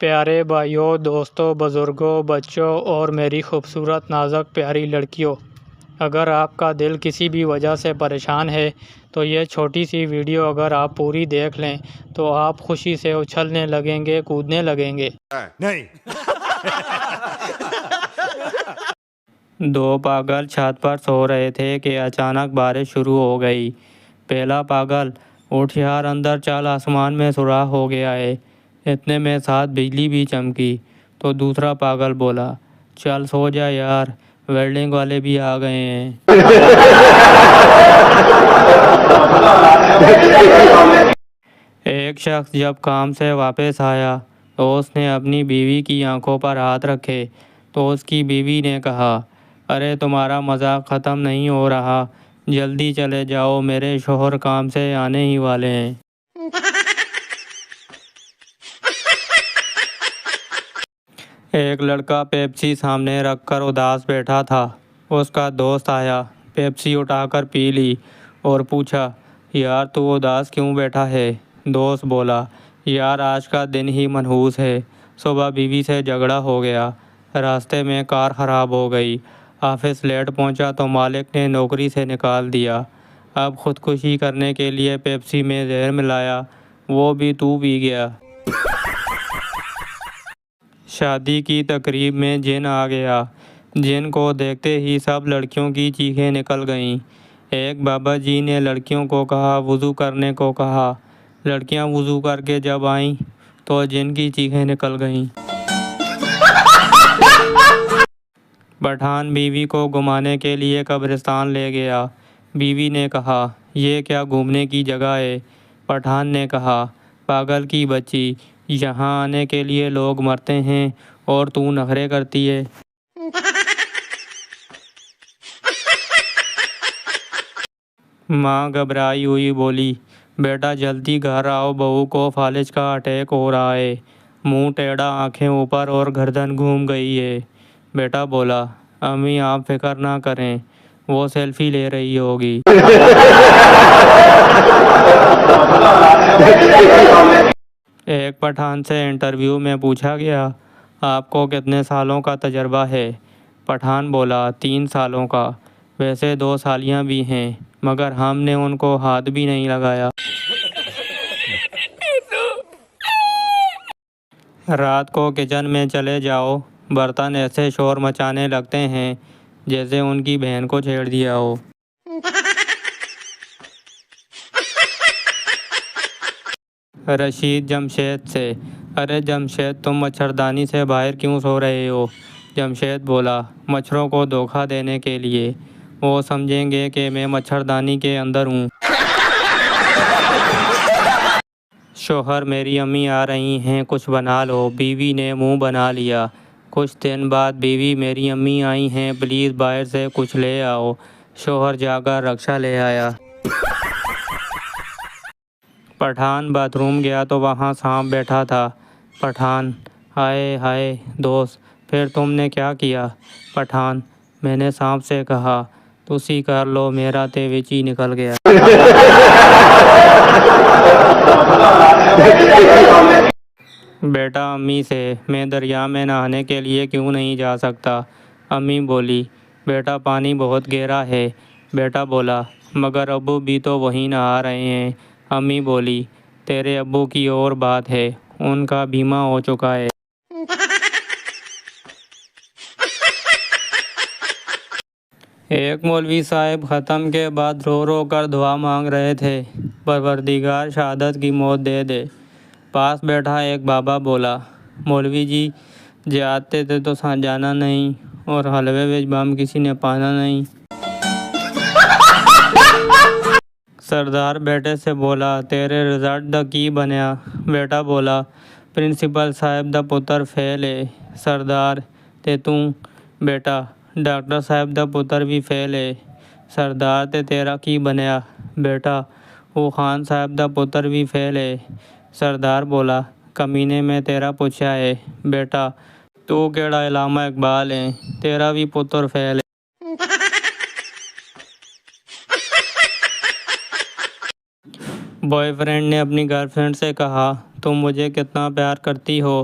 پیارے بھائیوں، دوستوں، بزرگوں، بچوں اور میری خوبصورت نازک پیاری لڑکیوں، اگر آپ کا دل کسی بھی وجہ سے پریشان ہے تو یہ چھوٹی سی ویڈیو اگر آپ پوری دیکھ لیں تو آپ خوشی سے اچھلنے لگیں گے، کودنے لگیں گے۔ نہیں۔ دو پاگل چھت پر سو رہے تھے کہ اچانک بارش شروع ہو گئی۔ پہلا پاگل: اٹھ یار، اندر چل، آسمان میں سوراخ ہو گیا ہے۔ اتنے میں ساتھ بجلی بھی چمکی تو دوسرا پاگل بولا: چل سو جا یار، ویلڈنگ والے بھی آ گئے ہیں۔ ایک شخص جب کام سے واپس آیا تو اس نے اپنی بیوی کی آنکھوں پر ہاتھ رکھے تو اس کی بیوی نے کہا: ارے تمہارا مذاق ختم نہیں ہو رہا، جلدی چلے جاؤ، میرے شوہر کام سے آنے ہی والے ہیں۔ ایک لڑکا پیپسی سامنے رکھ کر اداس بیٹھا تھا۔ اس کا دوست آیا، پیپسی اٹھا کر پی لی اور پوچھا: یار تو اداس کیوں بیٹھا ہے؟ دوست بولا: یار آج کا دن ہی منحوس ہے، صبح بیوی سے جھگڑا ہو گیا، راستے میں کار خراب ہو گئی، آفس لیٹ پہنچا تو مالک نے نوکری سے نکال دیا، اب خودکشی کرنے کے لیے پیپسی میں زہر ملایا، وہ بھی تو پی گیا۔ شادی کی تقریب میں جن آ گیا۔ جن کو دیکھتے ہی سب لڑکیوں کی چیخیں نکل گئیں۔ ایک بابا جی نے لڑکیوں کو کہا وضو کرنے کو کہا۔ لڑکیاں وضو کر کے جب آئیں تو جن کی چیخیں نکل گئیں۔ پٹھان بیوی کو گھمانے کے لیے قبرستان لے گیا۔ بیوی نے کہا: یہ کیا گھومنے کی جگہ ہے؟ پٹھان نے کہا: پاگل کی بچی، یہاں آنے کے لیے لوگ مرتے ہیں اور تو نخرے کرتی ہے۔ ماں گھبرائی ہوئی بولی: بیٹا جلدی گھر آؤ، بہو کو فالج کا اٹیک ہو رہا ہے، منہ ٹیڑھا، آنکھیں اوپر اور گردن گھوم گئی ہے۔ بیٹا بولا: امی آپ فکر نہ کریں، وہ سیلفی لے رہی ہوگی۔ ایک پٹھان سے انٹرویو میں پوچھا گیا: آپ کو کتنے سالوں کا تجربہ ہے؟ پٹھان بولا: 3 سالوں کا، ویسے 2 سالیاں بھی ہیں مگر ہم نے ان کو ہاتھ بھی نہیں لگایا۔ رات کو کچن میں چلے جاؤ، برتن ایسے شور مچانے لگتے ہیں جیسے ان کی بہن کو چھیڑ دیا ہو۔ رشید جمشید سے: ارے جمشید، تم مچھردانی سے باہر کیوں سو رہے ہو؟ جمشید بولا: مچھروں کو دھوکہ دینے کے لیے، وہ سمجھیں گے کہ میں مچھردانی کے اندر ہوں۔ شوہر: میری امی آ رہی ہیں، کچھ بنا لو۔ بیوی نے منہ بنا لیا۔ کچھ دن بعد بیوی: میری امی آئی ہیں، پلیز باہر سے کچھ لے آؤ۔ شوہر جا کر رکشہ لے آیا۔ پٹھان باتھ روم گیا تو وہاں سانپ بیٹھا تھا۔ پٹھان: ہائے ہائے دوست، پھر تم نے کیا کیا؟ پٹھان: میں نے سانپ سے کہا تسی کر لو، میرا تے وچ ہی نکل گیا۔ بیٹا امی سے: میں دریا میں نہانے کے لیے کیوں نہیں جا سکتا؟ امی بولی: بیٹا پانی بہت گہرا ہے۔ بیٹا بولا: مگر ابو بھی تو وہیں نہا رہے ہیں۔ امی بولی: تیرے ابو کی اور بات ہے، ان کا بیمہ ہو چکا ہے۔ ایک مولوی صاحب ختم کے بعد رو رو کر دعا مانگ رہے تھے: پروردگار شہادت کی موت دے دے۔ پاس بیٹھا ایک بابا بولا: مولوی جی، جاتے تھے تو جانا نہیں اور حلوے وچ بم کسی نے پانا نہیں۔ سردار بیٹے سے بولا: تیرے رزلٹ دا کی بنیا؟ بیٹا بولا: پرنسپل صاحب دا پتر فیل ہے۔ سردار: تے توں؟ بیٹا: ڈاکٹر صاحب دا پتر بھی فیل ہے۔ سردار: تے تیرا کی بنیا؟ بیٹا: وہ خان صاحب دا پتر بھی فیل ہے۔ سردار بولا: کمینے میں تیرا پوچھا ہے۔ بیٹا: تو کیڑا علامہ اقبال ہے، تیرا بھی پتر فیل ہے۔ بوائے فرینڈ نے اپنی گرل فرینڈ سے کہا: تم مجھے کتنا پیار کرتی ہو؟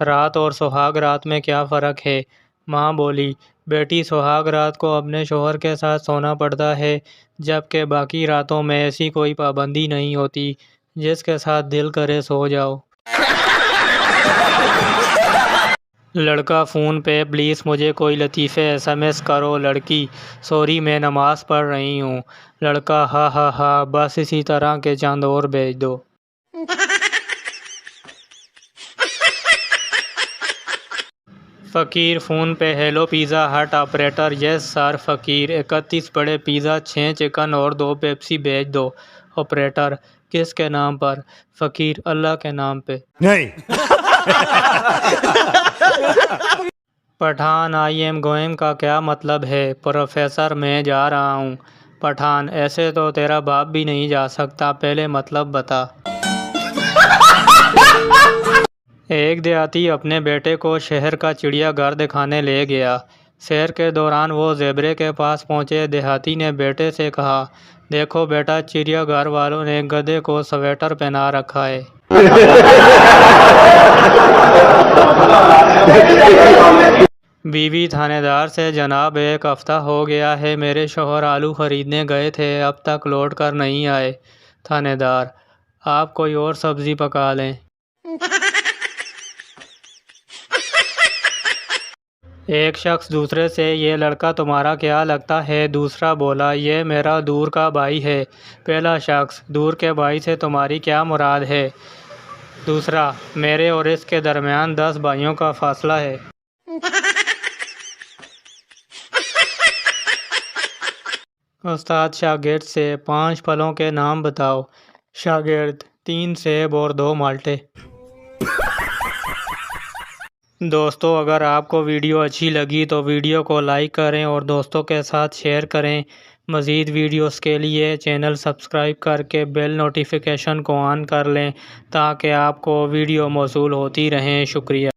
رات اور سہاگ رات میں کیا فرق ہے؟ ماں بولی، بیٹی سہاگ رات کو اپنے شوہر کے ساتھ سونا پڑتا ہے، جبکہ باقی راتوں میں ایسی کوئی پابندی نہیں ہوتی، جس کے ساتھ دل کرے سو جاؤ۔ لڑکا فون پہ، پلیز مجھے کوئی لطیفے SMS کرو۔ لڑکی، سوری میں نماز پڑھ رہی ہوں۔ لڑکا، ہا ہا ہا، بس اسی طرح کے چند اور بھیج دو۔ فقیر فون پہ، ہیلو پیزا ہٹ آپریٹر۔ یس سر۔ فقیر، 31 بڑے پیزا، 6 چکن اور 2 پیپسی بھیج دو۔ آپریٹر، کس کے نام پر؟ فقیر، اللہ کے نام پہ۔ نہیں۔ پٹھان، آئی ایم گوئنگ کا کیا مطلب ہے؟ پروفیسر، میں جا رہا ہوں۔ پٹھان، ایسے تو تیرا باپ بھی نہیں جا سکتا، پہلے مطلب بتا۔ ایک دیہاتی اپنے بیٹے کو شہر کا چڑیا گھر دکھانے لے گیا۔ سیر کے دوران وہ زیبرے کے پاس پہنچے۔ دیہاتی نے بیٹے سے کہا، دیکھو بیٹا، چڑیا گھر والوں نے گدھے کو سویٹر پہنا رکھا ہے۔ بیوی تھانے دار سے، جناب ایک ہفتہ ہو گیا ہے میرے شوہر آلو خریدنے گئے تھے، اب تک لوٹ کر نہیں آئے۔ تھانے دار، آپ کوئی اور سبزی پکا لیں۔ ایک شخص دوسرے سے، یہ لڑکا تمہارا کیا لگتا ہے؟ دوسرا بولا، یہ میرا دور کا بھائی ہے۔ پہلا شخص، دور کے بھائی سے تمہاری کیا مراد ہے؟ دوسرا، میرے اور اس کے درمیان 10 بھائیوں کا فاصلہ ہے۔ استاد شاگرد سے، 5 پھلوں کے نام بتاؤ۔ شاگرد، 3 سیب اور 2 مالٹے۔ دوستو، اگر آپ کو ویڈیو اچھی لگی تو ویڈیو کو لائک کریں اور دوستوں کے ساتھ شیئر کریں۔ مزید ویڈیوز کے لیے چینل سبسکرائب کر کے بیل نوٹیفیکیشن کو آن کر لیں تاکہ آپ کو ویڈیو موصول ہوتی رہیں۔ شکریہ۔